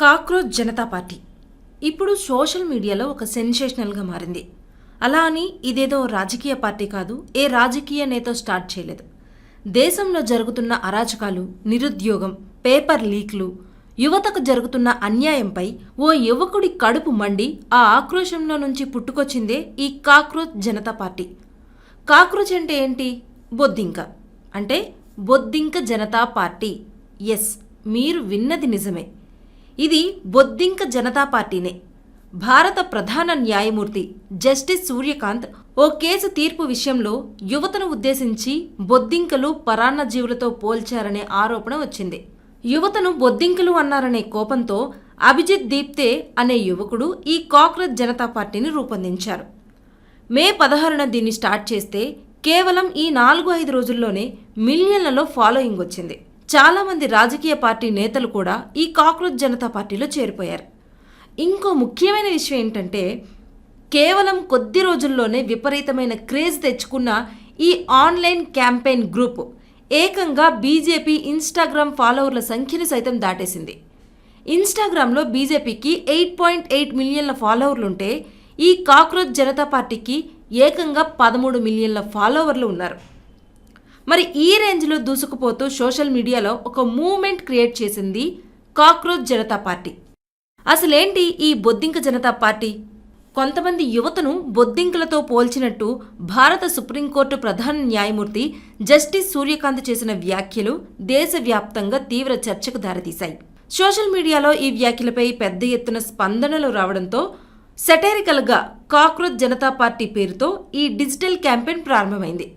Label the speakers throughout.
Speaker 1: Cockroach Janata party ఇప్పుడు social మీడియాలో ఒక సెన్సేషనల్గా మారింది. అలా అని ఇదేదో రాజకీయ పార్టీ కాదు, ఏ రాజకీయ నేత స్టార్ట్ చేయలేదు. దేశంలో జరుగుతున్న అరాచకాలు, నిరుద్యోగం, పేపర్ లీక్లు, యువతకు జరుగుతున్న అన్యాయంపై ఓ యువకుడి కడుపు మండి ఆ ఆక్రోశంలో నుంచి పుట్టుకొచ్చిందే ఈ కాక్రోచ్ జనతా పార్టీ. కాక్రోచ్ అంటే ఏంటి? బొద్దింక. అంటే బొద్దింక జనతా పార్టీ. ఎస్, మీరు విన్నది నిజమే. ఇది బొద్దింక జనతా పార్టీనే. భారత ప్రధాన న్యాయమూర్తి జస్టిస్ సూర్యకాంత్ ఓ కేసు తీర్పు విషయంలో యువతను ఉద్దేశించి బొద్దింకలు పరాన్నజీవులతో పోల్చారనే ఆరోపణ వచ్చింది. యువతను బొద్దింకలు అన్నారనే కోపంతో అభిజిత్ దీప్తే అనే యువకుడు ఈ కాక్రోచ్ జనతా పార్టీని రూపొందించారు. మే 16న దీన్ని స్టార్ట్ చేస్తే కేవలం ఈ 4-5 రోజుల్లోనే మిలియన్లలో ఫాలోయింగ్ వచ్చింది. చాలామంది రాజకీయ పార్టీ నేతలు కూడా ఈ కాక్రోచ్ జనతా పార్టీలో చేరిపోయారు. ఇంకో ముఖ్యమైన విషయం ఏంటంటే, కేవలం కొద్ది రోజుల్లోనే విపరీతమైన క్రేజ్ తెచ్చుకున్న ఈ ఆన్లైన్ క్యాంపెయిన్ గ్రూప్ ఏకంగా బీజేపీ ఇన్స్టాగ్రామ్ ఫాలోవర్ల సంఖ్యను సైతం దాటేసింది. ఇన్స్టాగ్రామ్లో బీజేపీకి 8.8 మిలియన్ల ఫాలోవర్లుంటే ఈ కాక్రోచ్ జనతా పార్టీకి ఏకంగా 13 మిలియన్ల ఫాలోవర్లు ఉన్నారు. మరి ఈ రేంజ్లో దూసుకుపోతూ సోషల్ మీడియాలో ఒక మూవ్మెంట్ క్రియేట్ చేసింది కాక్రోచ్ జనతా పార్టీ. అసలేంటి ఈ బొద్దింక జనతా పార్టీ? కొంతమంది యువతను బొద్దింకలతో పోల్చినట్టు భారత సుప్రీంకోర్టు ప్రధాన న్యాయమూర్తి జస్టిస్ సూర్యకాంత్ చేసిన వ్యాఖ్యలు దేశవ్యాప్తంగా తీవ్ర చర్చకు దారితీశాయి. సోషల్ మీడియాలో ఈ వ్యాఖ్యలపై పెద్ద ఎత్తున స్పందనలు రావడంతో సెటైరికల్గా కాక్రోచ్ జనతా పార్టీ పేరుతో ఈ డిజిటల్ క్యాంపెయిన్ ప్రారంభమైంది.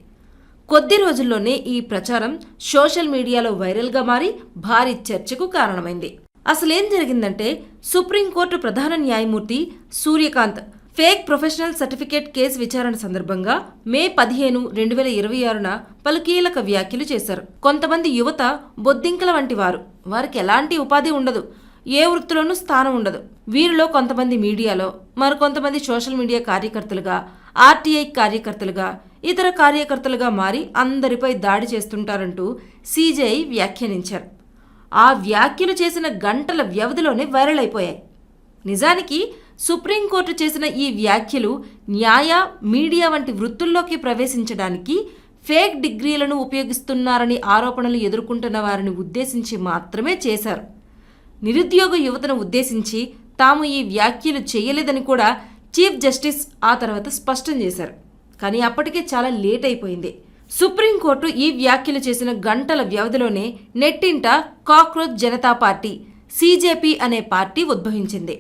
Speaker 1: కొద్ది రోజుల్లోనే ఈ ప్రచారం సోషల్ మీడియాలో వైరల్గా మారి భారీ చర్చకు కారణమైంది. అసలేం జరిగిందంటే, సుప్రీంకోర్టు ప్రధాన న్యాయమూర్తి Surya Kant fake professional certificate case విచారణ సందర్భంగా మే 15, 2026న పలు కీలక వ్యాఖ్యలు చేశారు. కొంతమంది యువత బొద్దింకల వంటి వారు, వారికి ఎలాంటి ఉపాధి ఉండదు, ఏ వృత్తిలోనూ స్థానం ఉండదు. వీరిలో కొంతమంది మీడియాలో, మరికొంతమంది సోషల్ మీడియా కార్యకర్తలుగా, ఆర్టీఐ కార్యకర్తలుగా, ఇతర కార్యకర్తలుగా మారి అందరిపై దాడి చేస్తుంటారంటూ సీజేఐ వ్యాఖ్యానించారు. ఆ వ్యాఖ్యలు చేసిన గంటల వ్యవధిలోనే వైరల్ అయిపోయాయి. నిజానికి సుప్రీంకోర్టు చేసిన ఈ వ్యాఖ్యలు న్యాయ, మీడియా వంటి వృత్తుల్లోకి ప్రవేశించడానికి ఫేక్ డిగ్రీలను ఉపయోగిస్తున్నారని ఆరోపణలు ఎదుర్కొంటున్న వారిని ఉద్దేశించి మాత్రమే చేశారు. నిరుద్యోగ యువతను ఉద్దేశించి తాము ఈ వ్యాఖ్యలు చేయలేదని కూడా చీఫ్ జస్టిస్ ఆ తర్వాత స్పష్టం చేశారు. కానీ అప్పటికే చాలా లేట్ అయిపోయింది. సుప్రీంకోర్టు ఈ వ్యాఖ్యలు చేసిన గంటల వ్యవధిలోనే నెట్టింట కాక్రోచ్ జనతా పార్టీ, సీజేపీ అనే పార్టీ ఉద్భవించింది.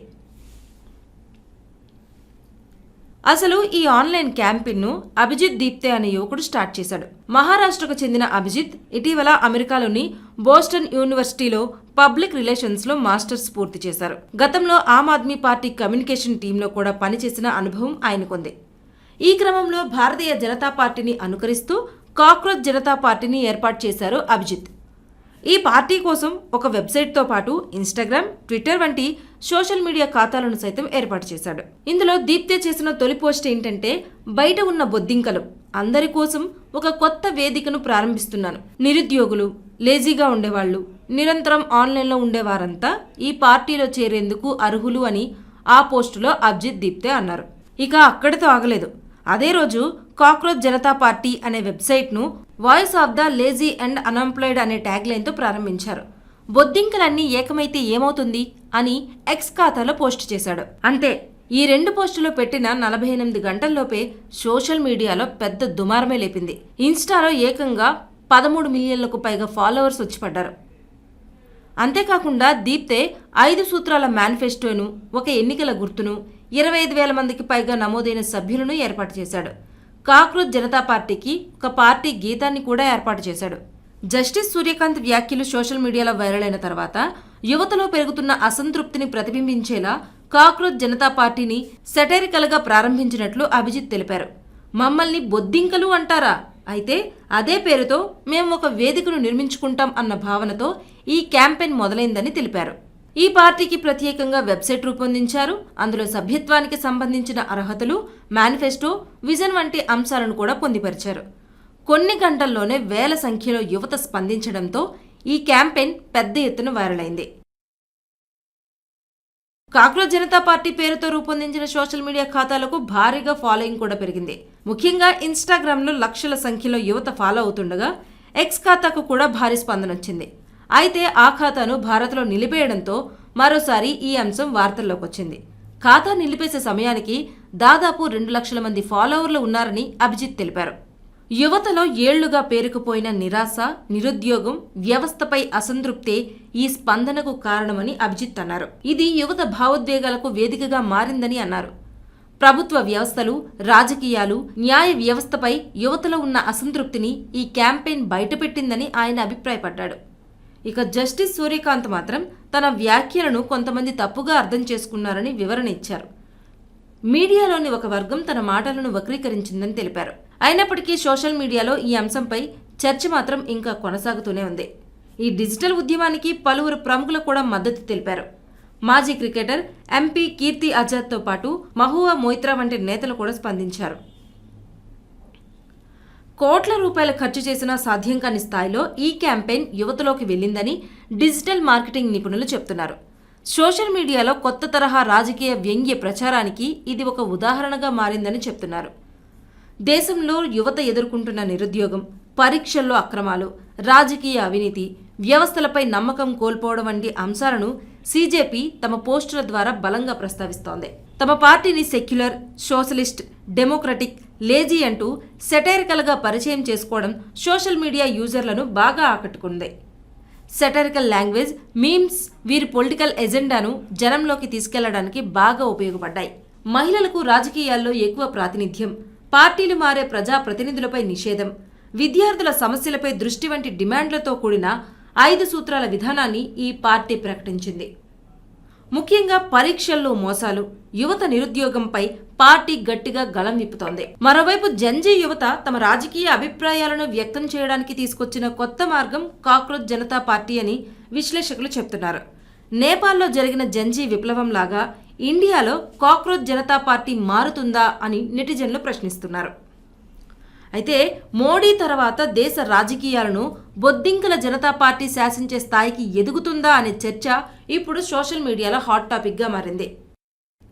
Speaker 1: అసలు ఈ ఆన్లైన్ క్యాంపెయిన్ను అభిజిత్ దీప్తే అనే యువకుడు స్టార్ట్ చేశాడు. మహారాష్ట్రకు చెందిన అభిజిత్ ఇటీవల అమెరికాలోని బోస్టన్ యూనివర్సిటీలో పబ్లిక్ రిలేషన్స్లో మాస్టర్స్ పూర్తి చేశారు. గతంలో ఆమ్ ఆద్మీ పార్టీ కమ్యూనికేషన్ టీంలో కూడా పనిచేసిన అనుభవం ఆయనకుంది. ఈ క్రమంలో భారతీయ జనతా పార్టీని అనుకరిస్తూ కాక్రోచ్ జనతా పార్టీని ఏర్పాటు చేశారు అభిజిత్. ఈ పార్టీ కోసం ఒక వెబ్సైట్తో పాటు ఇన్స్టాగ్రామ్, ట్విట్టర్ వంటి సోషల్ మీడియా ఖాతాలను సైతం ఏర్పాటు చేశాడు. ఇందులో దీప్తే చేసిన తొలి పోస్ట్ ఏంటంటే, బయట ఉన్న బొద్దింకలు అందరి కోసం ఒక కొత్త వేదికను ప్రారంభిస్తున్నాను. నిరుద్యోగులు, లేజీగా ఉండేవాళ్లు, నిరంతరం ఆన్లైన్లో ఉండేవారంతా ఈ పార్టీలో చేరేందుకు అర్హులు అని ఆ పోస్టులో అభిజిత్ దీప్తే అన్నారు. ఇక అక్కడితో ఆగలేదు. అదే రోజు కాక్రోచ్ జనతా పార్టీ అనే వెబ్సైట్ను voice of the lazy and unemployed అనే ట్యాగ్లైన్తో ప్రారంభించారు. బొద్దింకలన్నీ ఏకమైతే ఏమవుతుంది అని ఎక్స్ ఖాతాలో పోస్ట్ చేశాడు. అంతే, ఈ 2 పోస్టులు పెట్టిన 48 గంటల్లోపే సోషల్ మీడియాలో పెద్ద దుమారమే లేపింది. ఇన్స్టాలో ఏకంగా 13 మిలియన్లకు పైగా ఫాలోవర్స్ వచ్చి పడ్డారు. అంతేకాకుండా దీప్తే 5 సూత్రాల మేనిఫెస్టోను, ఒక ఎన్నికల గుర్తును, 25,000 మందికి పైగా నమోదైన సభ్యులను ఏర్పాటు చేశాడు. కాక్రోచ్ జనతా పార్టీకి ఒక పార్టీ గీతాన్ని కూడా ఏర్పాటు చేశాడు. జస్టిస్ సూర్యకాంత్ వ్యాఖ్యలు సోషల్ మీడియాలో వైరల్ అయిన తర్వాత యువతలో పెరుగుతున్న అసంతృప్తిని ప్రతిబింబించేలా కాక్రోచ్ జనతా పార్టీని సెటైరికల్గా ప్రారంభించినట్లు అభిజిత్ తెలిపారు. మమ్మల్ని బొద్దింకలు అంటారా? అయితే అదే పేరుతో మేము ఒక వేదికను నిర్మించుకుంటాం అన్న భావనతో ఈ క్యాంపెయిన్ మొదలైందని తెలిపారు. ఈ పార్టీకి ప్రత్యేకంగా వెబ్సైట్ రూపొందించారు. అందులో సభ్యత్వానికి సంబంధించిన అర్హతలు, మేనిఫెస్టో, విజన్ వంటి అంశాలను కూడా పొందుపరిచారు. కొన్ని గంటల్లోనే వేల సంఖ్యలో యువత స్పందించడంతో ఈ క్యాంపెయిన్ పెద్ద ఎత్తున వైరల్ అయింది. కాక్రోచ్ జనతా పార్టీ పేరుతో రూపొందించిన సోషల్ మీడియా ఖాతాలకు భారీగా ఫాలోయింగ్ కూడా పెరిగింది. ముఖ్యంగా ఇన్స్టాగ్రామ్లో లక్షల సంఖ్యలో యువత ఫాలో అవుతుండగా ఎక్స్ ఖాతాకు కూడా భారీ స్పందన వచ్చింది. అయితే ఆ ఖాతాను భారత్లో నిలిపేయడంతో మరోసారి ఈ అంశం వార్తల్లోకి వచ్చింది. ఖాతా నిలిపేసే సమయానికి దాదాపు 2 లక్షల మంది ఫాలోవర్లు ఉన్నారని అభిజిత్ తెలిపారు. యువతలో ఏళ్లుగా పేరుకుపోయిన నిరాశ, నిరుద్యోగం, వ్యవస్థపై అసంతృప్తే ఈ స్పందనకు కారణమని అభిజిత్ అన్నారు. ఇది యువత భావోద్వేగాలకు వేదికగా మారిందని అన్నారు. ప్రభుత్వ వ్యవస్థలు, రాజకీయాలు, న్యాయ వ్యవస్థపై యువతలో ఉన్న అసంతృప్తిని ఈ క్యాంపెయిన్ బయటపెట్టిందని ఆయన అభిప్రాయపడ్డాడు. ఇక జస్టిస్ సూర్యకాంత్ మాత్రం తన వ్యాఖ్యలను కొంతమంది తప్పుగా అర్థం చేసుకున్నారని వివరణ ఇచ్చారు. మీడియాలోని ఒక వర్గం తన మాటలను వక్రీకరించిందని తెలిపారు. అయినప్పటికీ సోషల్ మీడియాలో ఈ అంశంపై చర్చ మాత్రం ఇంకా కొనసాగుతూనే ఉంది. ఈ డిజిటల్ ఉద్యమానికి పలువురు ప్రముఖులు కూడా మద్దతు తెలిపారు. మాజీ క్రికెటర్ ఎంపీ కీర్తి ఆజాద్తో పాటు మహువా మొయిత్రా వంటి నేతలు కూడా స్పందించారు. కోట్ల రూపాయలు ఖర్చు చేసినా సాధ్యం కాని స్థాయిలో ఈ క్యాంపెయిన్ యువతలోకి వెళ్ళిందని డిజిటల్ మార్కెటింగ్ నిపుణులు చెప్తున్నారు. సోషల్ మీడియాలో కొత్త తరహా రాజకీయ వ్యంగ్య ప్రచారానికి ఇది ఒక ఉదాహరణగా మారిందని చెప్తున్నారు. దేశంలో యువత ఎదుర్కొంటున్న నిరుద్యోగం, పరీక్షల్లో అక్రమాలు, రాజకీయ అవినీతి, వ్యవస్థలపై నమ్మకం కోల్పోవడం వంటి అంశాలను సీజేపీ తమ పోస్టుల ద్వారా బలంగా ప్రస్తావిస్తోంది. తమ పార్టీని సెక్యులర్, సోషలిస్ట్, డెమోక్రటిక్, లేజీ అంటూ సెటైరికల్గా పరిచయం చేసుకోవడం సోషల్ మీడియా యూజర్లను బాగా ఆకట్టుకుంది. సెటైరికల్ లాంగ్వేజ్, మీమ్స్ వీరి పొలిటికల్ ఎజెండాను జనంలోకి తీసుకెళ్లడానికి బాగా ఉపయోగపడ్డాయి. మహిళలకు రాజకీయాల్లో ఎక్కువ ప్రాతినిధ్యం, పార్టీలు మారే ప్రజా ప్రతినిధులపై నిషేధం, విద్యార్థుల సమస్యలపై దృష్టి వంటి డిమాండ్లతో కూడిన 5 సూత్రాల విధానాన్ని ఈ పార్టీ ప్రకటించింది. ముఖ్యంగా పరీక్షల్లో మోసాలు, యువత నిరుద్యోగంపై పార్టీ గట్టిగా గళం విప్పుతోంది. మరోవైపు జంజీ యువత తమ రాజకీయ అభిప్రాయాలను వ్యక్తం చేయడానికి తీసుకొచ్చిన కొత్త మార్గం కాక్రోచ్ జనతా పార్టీ అని విశ్లేషకులు చెబుతున్నారు. నేపాల్లో జరిగిన జంజీ విప్లవంలాగా ఇండియాలో కాక్రోచ్ జనతా పార్టీ మారుతుందా అని నెటిజన్లు ప్రశ్నిస్తున్నారు. అయితే మోడీ తర్వాత దేశ రాజకీయాలను బొద్దింకల జనతా పార్టీ శాసించే స్థాయికి ఎదుగుతుందా అనే చర్చ ఇప్పుడు సోషల్ మీడియాలో హాట్ టాపిక్గా మారింది.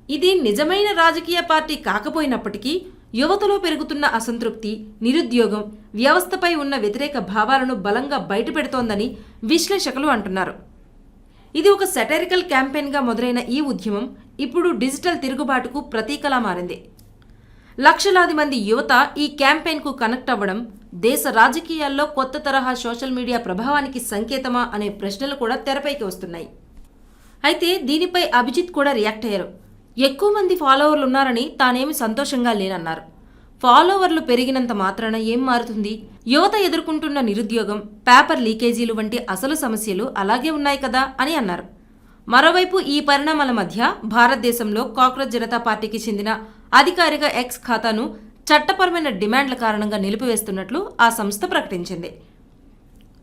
Speaker 1: ఇది నిజమైన రాజకీయ పార్టీ కాకపోయినప్పటికీ యువతలో పెరుగుతున్న అసంతృప్తి, నిరుద్యోగం, వ్యవస్థపై ఉన్న వ్యతిరేక భావాలను బలంగా బయటపెడుతోందని విశ్లేషకులు అంటున్నారు. ఇది ఒక సెటైరికల్ క్యాంపెయిన్గా మొదలైన ఈ ఉద్యమం ఇప్పుడు డిజిటల్ తిరుగుబాటుకు ప్రతీకలా మారింది. లక్షలాది మంది యువత ఈ క్యాంపెయిన్కు కనెక్ట్ అవ్వడం దేశ రాజకీయాల్లో కొత్త తరహా సోషల్ మీడియా ప్రభావానికి సంకేతమా అనే ప్రశ్నలు కూడా తెరపైకి వస్తున్నాయి. అయితే దీనిపై అభిజిత్ కూడా రియాక్ట్ అయ్యారు. ఎక్కువ మంది ఫాలోవర్లు ఉన్నారని తానేమి సంతోషంగా లేనన్నారు. ఫాలోవర్లు పెరిగినంత మాత్రాన ఏం మారుతుంది? యువత ఎదుర్కొంటున్న నిరుద్యోగం, పేపర్ లీకేజీలు వంటి అసలు సమస్యలు అలాగే ఉన్నాయి కదా అని అన్నారు. మరోవైపు ఈ పరిణామాల మధ్య భారతదేశంలో కాక్రోచ్ జనతా పార్టీకి చెందిన అధికారిక ఎక్స్ ఖాతాను చట్టపరమైన డిమాండ్ల కారణంగా నిలిపివేస్తున్నట్లు ఆ సంస్థ ప్రకటించింది.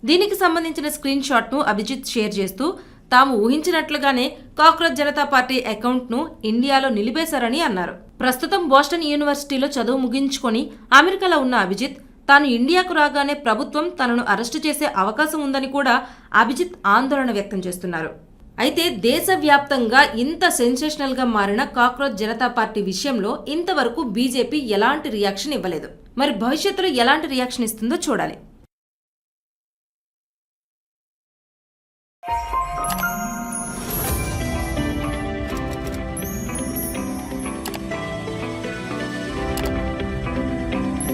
Speaker 1: దీనికి సంబంధించిన స్క్రీన్ షాట్ను అభిజిత్ షేర్ చేస్తూ తాము ఊహించినట్లుగానే కాక్రోచ్ జనతా పార్టీ అకౌంట్ను ఇండియాలో నిలిపేశారని అన్నారు. ప్రస్తుతం బోస్టన్ యూనివర్సిటీలో చదువు ముగించుకొని అమెరికాలో ఉన్న అభిజిత్ తాను ఇండియాకు రాగానే ప్రభుత్వం తనను అరెస్టు చేసే అవకాశం ఉందని కూడా అభిజిత్ ఆందోళన వ్యక్తం చేస్తున్నారు. అయితే దేశవ్యాప్తంగా ఇంత సెన్సేషనల్గా మారిన కాక్రోచ్ జనతా పార్టీ విషయంలో ఇంతవరకు బీజేపీ ఎలాంటి రియాక్షన్ ఇవ్వలేదు. మరి భవిష్యత్తులో ఎలాంటి రియాక్షన్ ఇస్తుందో చూడాలి.